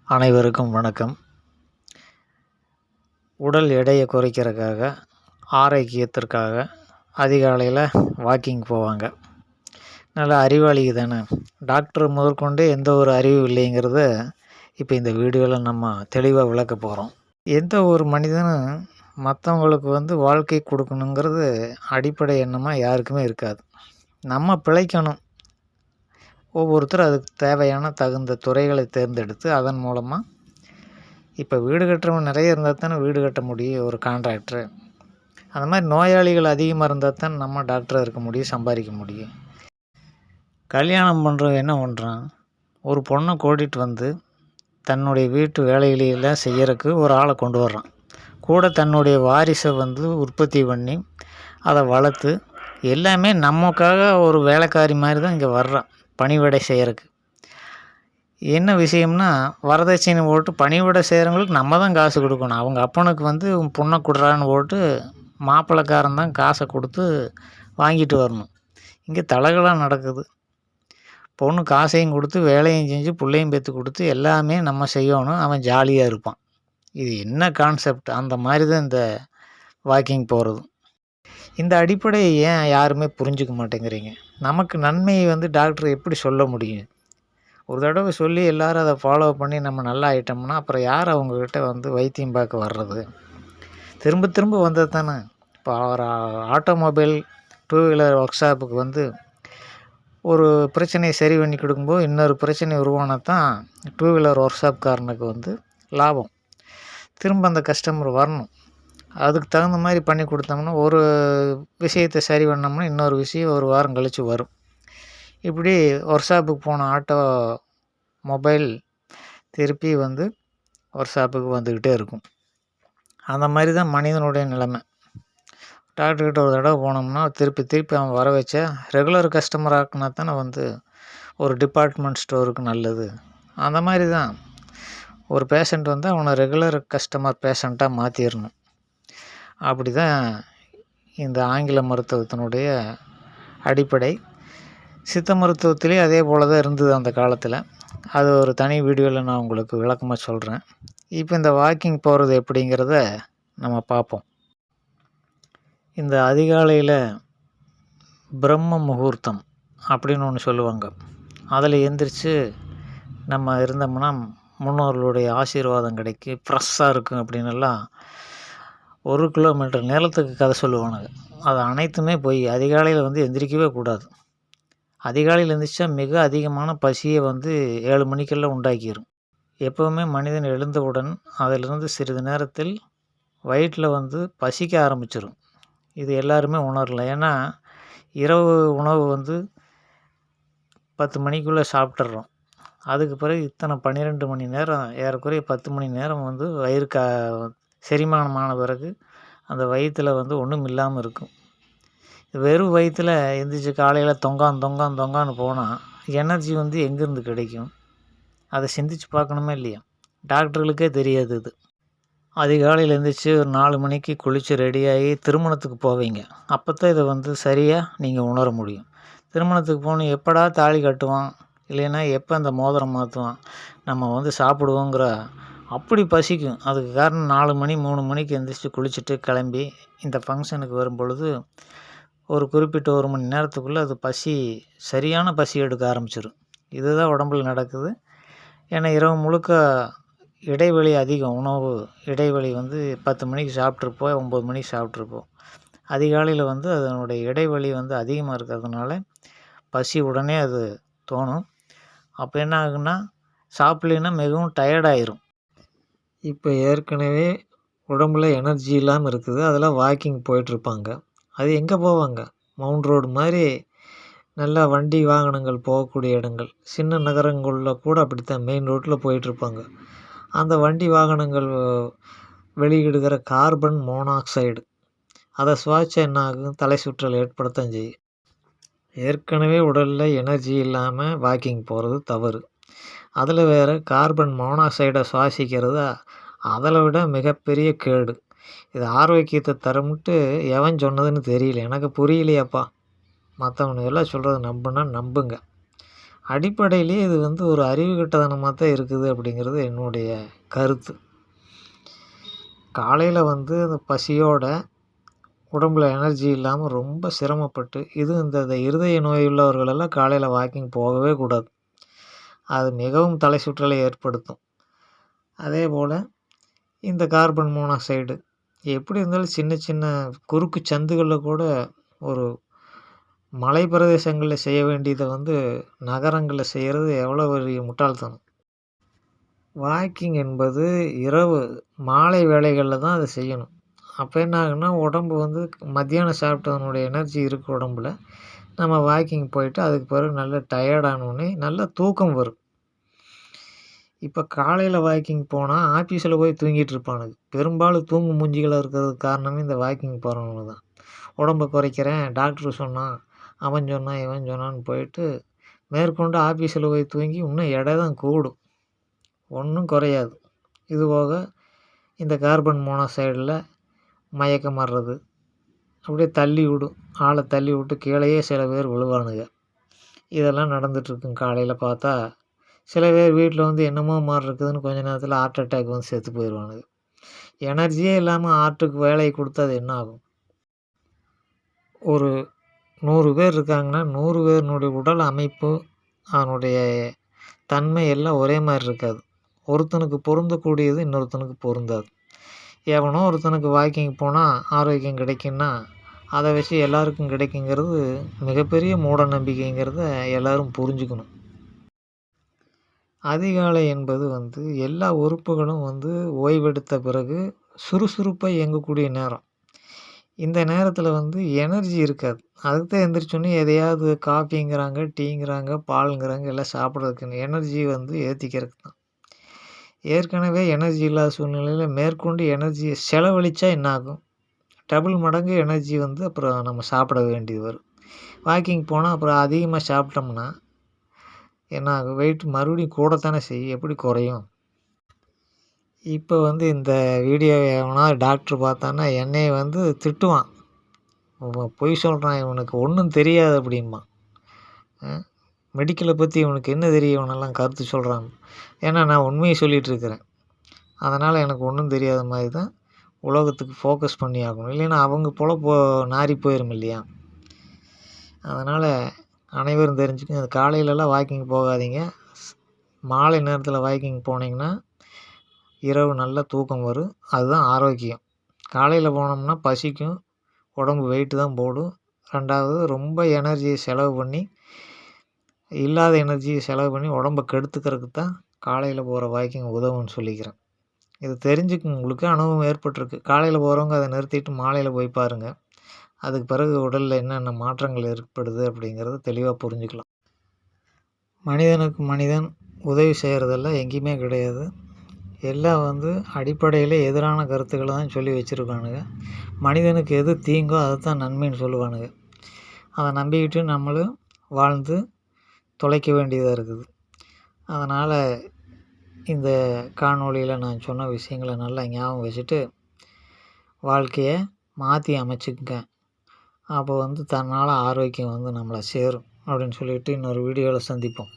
அனைவருக்கும் வணக்கம். உடல் எடையை குறைக்கிறதுக்காக, ஆரோக்கியத்திற்காக அதிகாலையில் வாக்கிங் போவாங்க. நல்லா அறிவாளிங்க தானே. டாக்டர் முதற்கொண்டு எந்த ஒரு அறிவும் இல்லைங்கிறத இப்போ இந்த வீடியோவில் நம்ம தெளிவாக விளக்க போகிறோம். எந்த ஒரு மனிதனும் மற்றவங்களுக்கு வாழ்க்கை கொடுக்கணுங்கிறது அடிப்படை எண்ணமாக யாருக்குமே இருக்காது. நம்ம பிழைக்கணும். ஒவ்வொருத்தரும் அதுக்கு தேவையான தகுந்த துறைகளை தேர்ந்தெடுத்து அதன் மூலமாக இப்போ வீடு கட்டுறவங்க நிறைய இருந்தால் தானே வீடு கட்ட முடியும். ஒரு கான்ட்ராக்டரு அந்த மாதிரி நோயாளிகள் அதிகமாக இருந்தால் தான் நம்ம டாக்டராக இருக்க முடியும், சம்பாதிக்க முடியும். கல்யாணம் பண்ணுறவங்க என்ன பண்ணுறான், ஒரு பொண்ணை கூட்டிகிட்டு வந்து தன்னுடைய வீட்டு வேலைகளெல்லாம் செய்கிறதுக்கு ஒரு ஆளை கொண்டு வர்றான். கூட தன்னுடைய வாரிசை உற்பத்தி பண்ணி அதை வளர்த்து எல்லாமே நமக்காக ஒரு வேலைக்காரி மாதிரி தான் இங்கே வர்றான் பணிவிடை செய்கிறதுக்கு. என்ன விஷயம்னா, வரதட்சணை போட்டு பணிவிடை செய்கிறவங்களுக்கு நம்ம தான் காசு கொடுக்கணும். அவங்க அப்பனுக்கு பொண்ணை கொடுறான்னு போட்டு மாப்பிள்ளைக்காரன் தான் காசை கொடுத்து வாங்கிட்டு வரணும். இங்கே தலகலாக நடக்குது. பொண்ணு காசையும் கொடுத்து வேலையும் செஞ்சு பிள்ளையும் பெற்று கொடுத்து எல்லாமே நம்ம செய்யணும். அவன் ஜாலியாக இருப்பான். இது என்ன கான்செப்ட்? அந்த மாதிரி தான் இந்த வாக்கிங் போகிறது. இந்த அடிப்படையை ஏன் யாருமே புரிஞ்சிக்க மாட்டேங்கிறீங்க? நமக்கு நன்மையை டாக்டர் எப்படி சொல்ல முடியும்? ஒரு தடவை சொல்லி எல்லோரும் அதை ஃபாலோ பண்ணி நம்ம நல்லா ஆகிட்டோம்னா அப்புறம் யார் அவங்கக்கிட்ட வைத்தியம் பார்க்க வர்றது? திரும்ப திரும்ப வந்தது தானே. இப்போ ஒரு ஆட்டோமொபைல் டூ வீலர் ஒர்க் ஷாப்புக்கு ஒரு பிரச்சனையை சரி பண்ணி கொடுக்கும்போது இன்னொரு பிரச்சனை உருவானால் தான் டூ வீலர் ஒர்க் ஷாப்காரனுக்கு லாபம். திரும்ப அந்த கஸ்டமர் வரணும். அதுக்கு தகுந்த மாதிரி பண்ணி கொடுத்தோம்னா ஒரு விஷயத்தை சரி பண்ணோம்னா இன்னொரு விஷயம் ஒரு வாரம் கழித்து வரும். இப்படி ஒர்க் ஷாப்புக்கு போன ஆட்டோ மொபைல் திருப்பி ஒர்க் ஷாப்புக்கு வந்துக்கிட்டே இருக்கும். அந்த மாதிரி தான் மனிதனுடைய நிலைமை. டாக்டர்கிட்ட ஒரு தடவை போனோம்னா திருப்பி திருப்பி அவன் வர வச்ச ரெகுலர் கஸ்டமர் ஆக்குனா தானே ஒரு டிபார்ட்மெண்ட் ஸ்டோருக்கு நல்லது. அந்த மாதிரி தான் ஒரு பேஷண்ட் அவனை ரெகுலர் கஸ்டமர் பேஷண்ட்டாக மாற்றிடணும். அப்படி தான் இந்த ஆங்கில மருத்துவத்தினுடைய அடிப்படை. சித்த மருத்துவத்திலே அதே போல் தான் இருந்தது அந்த காலத்தில். அது ஒரு தனி வீடியோவில் நான் உங்களுக்கு விளக்கமாக சொல்கிறேன். இப்போ இந்த வாக்கிங் போகிறது எப்படிங்கிறத நம்ம பார்ப்போம். இந்த அதிகாலையில் பிரம்ம முகூர்த்தம் அப்படின்னு ஒன்று சொல்லுவாங்க. அதில் எந்திரிச்சு நம்ம இருந்தோம்னா முன்னோர்களுடைய ஆசீர்வாதம் கிடைக்கும், ஃப்ரெஷ்ஷாக இருக்கும் அப்படின்னுலாம் 1 கிலோமீட்டர் நேரத்துக்கு கதை சொல்லுவானுங்க. அது அனைத்துமே போய் அதிகாலையில் எந்திரிக்கவே கூடாது. அதிகாலையில் எழுந்திரிச்சா மிக அதிகமான பசியை 7 மணிக்கெல்லாம் உண்டாக்கிடும். எப்போவுமே மனிதன் எழுந்தவுடன் அதிலிருந்து சிறிது நேரத்தில் வயிற்றில் பசிக்க ஆரம்பிச்சிடும். இது எல்லாருமே உணரலாம். ஏன்னா இரவு உணவு 10 மணிக்குள்ளே சாப்பிட்றோம். அதுக்கு பிறகு இத்தனை 12 மணி நேரம், ஏறக்குறைய 10 மணி நேரம் வயிறு செரிமானமான பிறகு அந்த வயிற்றில் ஒன்றும் இல்லாமல் இருக்கும். வெறும் வயிற்றில் எந்திரிச்சு காலையில் தொங்கான்னு போனால் எனர்ஜி எங்கேருந்து கிடைக்கும்? அதை சிந்திச்சு பார்க்கணுமே இல்லையா? டாக்டர்களுக்கே தெரியாது இது. அதிகாலையில் எழுந்திரிச்சு ஒரு 4 மணிக்கு குளித்து ரெடியாகி திருமணத்துக்கு போவீங்க. அப்போ தான் இதை சரியாக நீங்கள் உணர முடியும். திருமணத்துக்கு போகணும், எப்படா தாலி கட்டுவான், இல்லைன்னா எப்போ அந்த மோதிரம் மாற்றுவான், நம்ம சாப்பிடுவோங்கிற அப்படி பசிக்கும். அதுக்கு காரணம் 4 மணி 3 மணிக்கு எந்திரிச்சு குளிச்சுட்டு கிளம்பி இந்த ஃபங்க்ஷனுக்கு வரும்பொழுது ஒரு குறிப்பிட்ட 1 மணி நேரத்துக்குள்ளே அது சரியான பசி எடுக்க ஆரம்பிச்சிடும். இதுதான் உடம்பில் நடக்குது. ஏன்னா இரவு முழுக்க இடைவெளி அதிகம். உணவு இடைவெளி 10 மணிக்கு சாப்பிட்ருப்போம், 9 மணிக்கு சாப்பிட்ருப்போம். அதிகாலையில் அதனுடைய இடைவெளி அதிகமாக இருக்கிறதுனால பசி உடனே அது தோணும். அப்போ என்ன ஆகுன்னா, சாப்பிட்லைன்னா மிகவும் டயர்டாயிரும். இப்போ ஏற்கனவே உடம்புல எனர்ஜி இல்லாமல் இருக்குது. அதெல்லாம் வாக்கிங் போயிட்டுருப்பாங்க. அது எங்கே போவாங்க? மவுண்ட் ரோடு மாதிரி நல்லா வண்டி வாகனங்கள் போகக்கூடிய இடங்கள். சின்ன நகரங்களில் கூட அப்படித்தான் மெயின் ரோட்டில் போயிட்டுருப்பாங்க. அந்த வண்டி வாகனங்கள் வெளியிடுகிற கார்பன் மோனாக்சைடு அதை சுவாசிச்சா என்ன ஆகும்? தலை சுற்றல் ஏற்படத்தான் செய்யும். ஏற்கனவே உடலில் எனர்ஜி இல்லாமல் வாக்கிங் போகிறது தவறு. அதில் வேறு கார்பன் மோனாக்சைடை சுவாசிக்கிறது அதில் விட மிகப்பெரிய கேடு. இது ஆரோக்கியத்தை தரும்ட்டு எவன் சொன்னதுன்னு தெரியல, எனக்கு புரியலையாப்பா. மற்றவனுங்க எல்லாம் சொல்கிறத நம்புங்க. அடிப்படையிலேயே இது வந்து ஒரு அறிவு கெட்டத்தனமாக தான் இருக்குது அப்படிங்கிறது என்னுடைய கருத்து. காலையில் வந்து அந்த பசியோட உடம்புல எனர்ஜி இல்லாமல் ரொம்ப சிரமப்பட்டு இந்த இருதய நோய் உள்ளவர்களெல்லாம் காலையில் வாக்கிங் போகவே கூடாது. அது மிகவும் தலை சுற்றலை ஏற்படுத்தும். அதே போல் இந்த கார்பன் மோனாக்சைடு எப்படி இருந்தாலும் சின்ன சின்ன குறுக்கு சந்துகளில் கூட ஒரு மலை பிரதேசங்களில் செய்ய வேண்டியதை வந்து நகரங்களில் செய்கிறது எவ்வளோ பெரிய முட்டாள்தனம். வாக்கிங் என்பது இரவு மாலை வேளைகளில் தான் அதை செய்யணும். அப்போ என்ன ஆகுன்னா உடம்பு வந்து மத்தியானம் சாப்பிட்டதனுடைய எனர்ஜி இருக்குது உடம்புல. நம்ம வாக்கிங் போயிட்டு அதுக்கு பிறகு நல்ல டயர்டானோடனே நல்ல தூக்கம் வரும். இப்போ காலையில் வாக்கிங் போனால் ஆஃபீஸில் போய் தூங்கிட்டு இருப்பானுங்க. பெரும்பாலும் தூங்கும் மூஞ்சிகளாக இருக்கிறதுக்கு காரணமே இந்த வாக்கிங் போகிறவங்க தான். உடம்பை குறைக்கிறேன், டாக்டர் சொன்னான், அவன் சொன்னான், இவன் சொன்னான்னு போயிட்டு மேற்கொண்டு ஆஃபீஸில் போய் தூங்கி இன்னும் எடை தான் கூடும், ஒன்றும் குறையாது. இது போக இந்த கார்பன் மோனாக்சைடில் மயக்கம் வர்றது, அப்படியே தள்ளி விடும், ஆளை தள்ளி விட்டு கீழேயே சில பேர் விழுவானுங்க. இதெல்லாம் நடந்துகிட்ருக்குங்க. காலையில் பார்த்தா சில பேர் வீட்டில் வந்து என்னமோ மாதிரி இருக்குதுன்னு கொஞ்ச நேரத்தில் ஹார்ட் அட்டாக் வந்து செத்து போயிடுவானுங்க. எனர்ஜியே இல்லாமல் ஹார்ட்டுக்கு வேலையை கொடுத்தா அது என்ன ஆகும்? ஒரு 100 பேர் இருக்காங்கன்னா 100 பேரினுடைய உடல் அமைப்பு, அதனுடைய தன்மை எல்லாம் ஒரே மாதிரி இருக்காது. ஒருத்தனுக்கு பொருந்தக்கூடியது இன்னொருத்தனுக்கு பொருந்தாது. எவனோ ஒருத்தனுக்கு வாக்கிங் போனால் ஆரோக்கியம் கிடைக்குன்னா அதை வச்சு எல்லாருக்கும் கிடைக்குங்கிறது மிகப்பெரிய மூட நம்பிக்கைங்கிறத எல்லோரும் புரிஞ்சுக்கணும். அதிகாலை என்பது வந்து எல்லா உறுப்புகளும் வந்து ஓய்வெடுத்த பிறகு சுறுசுறுப்பாக இயங்கக்கூடிய நேரம். இந்த நேரத்தில் வந்து எனர்ஜி இருக்காது. அதுக்கு தான் எந்திரிச்சோன்னே எதையாவது காஃபிங்கிறாங்க, டீங்கிறாங்க, பாலுங்கிறாங்க எல்லாம் சாப்பிட்றதுக்கு எனர்ஜி வந்து ஏற்றிக்கிறதுக்கு தான். ஏற்கனவே எனர்ஜி இல்லாத சூழ்நிலையில் மேற்கொண்டு எனர்ஜியை செலவழித்தா என்ன ஆகும்? டபுள் மடங்கு எனர்ஜி வந்து அப்புறம் நம்ம சாப்பிட வேண்டியது வரும். வாக்கிங் போனால் அப்புறம் அதிகமாக சாப்பிட்டோம்னா என்ன ஆகும்? வெயிட் மறுபடியும் கூடத்தானே செய்யும், எப்படி குறையும்? இப்போ வந்து இந்த வீடியோவை எவனாவது டாக்டர் பார்த்தான்னா என்னைய வந்து திட்டுவான். பொய் சொல்கிறான், இவனுக்கு ஒன்றும் தெரியாது அப்படிம்பான். மெடிக்கலை பற்றி இவனுக்கு என்ன தெரியும், இவனெல்லாம் கருத்து சொல்கிறான். ஏன்னா நான் உண்மையை சொல்லிகிட்ருக்கிறேன். அதனால் எனக்கு ஒன்றும் தெரியாத மாதிரி தான் உலகத்துக்கு ஃபோக்கஸ் பண்ணி ஆகணும். இல்லைன்னா அவங்க போல் நாறி போயிடும் இல்லையா? அதனால் அனைவரும் தெரிஞ்சுக்கங்க, காலையிலலாம் வாக்கிங் போகாதீங்க. மாலை நேரத்தில் வாக்கிங் போனீங்கன்னா இரவு நல்ல தூக்கம் வரும். அதுதான் ஆரோக்கியம். காலையில் போனோம்னா பசிக்கும், உடம்பு வெயிட்டு தான் போடும். 2வது ரொம்ப எனர்ஜியை செலவு பண்ணி, இல்லாத எனர்ஜியை செலவு பண்ணி உடம்பை கெடுத்துக்கிறதுக்கு தான் காலையில் போகிற வாக்கிங் உதவுன்னு சொல்லிக்கிறேன். இது தெரிஞ்சுக்குங்க, உங்களுக்கு அனுபவம் ஏற்பட்டிருக்கு. காலையில் போகிறவங்க அதை நிறுத்திட்டு மாலையில் போய் பாருங்கள். அதுக்கு பிறகு உடலில் என்னென்ன மாற்றங்கள் ஏற்படுது அப்படிங்கிறத தெளிவாக புரிஞ்சுக்கலாம். மனிதனுக்கு மனிதன் உதவி செய்கிறதெல்லாம் எங்கேயுமே கிடையாது. எல்லாம் வந்து அடிப்படையில் எதிரான கருத்துக்களை தான் சொல்லி வச்சுருக்கானுங்க. மனிதனுக்கு எது தீங்கோ அதை தான் நன்மைன்னு சொல்லுவானுங்க. அதை நம்பிக்கிட்டு நம்மளும் வாழ்ந்து தொலைக்க வேண்டியதாக இருக்குது. அதனால் இந்த காணொளியில் நான் சொன்ன விஷயங்களை நல்லா ஞாபகம் வச்சுட்டு வாழ்க்கையை மாற்றி அமைச்சுக்குங்க. அப்போ வந்து தன்னால் ஆரோக்கியம் வந்து நம்மளை சேரும் அப்படின்னு சொல்லிவிட்டு இன்னொரு வீடியோவில் சந்திப்போம்.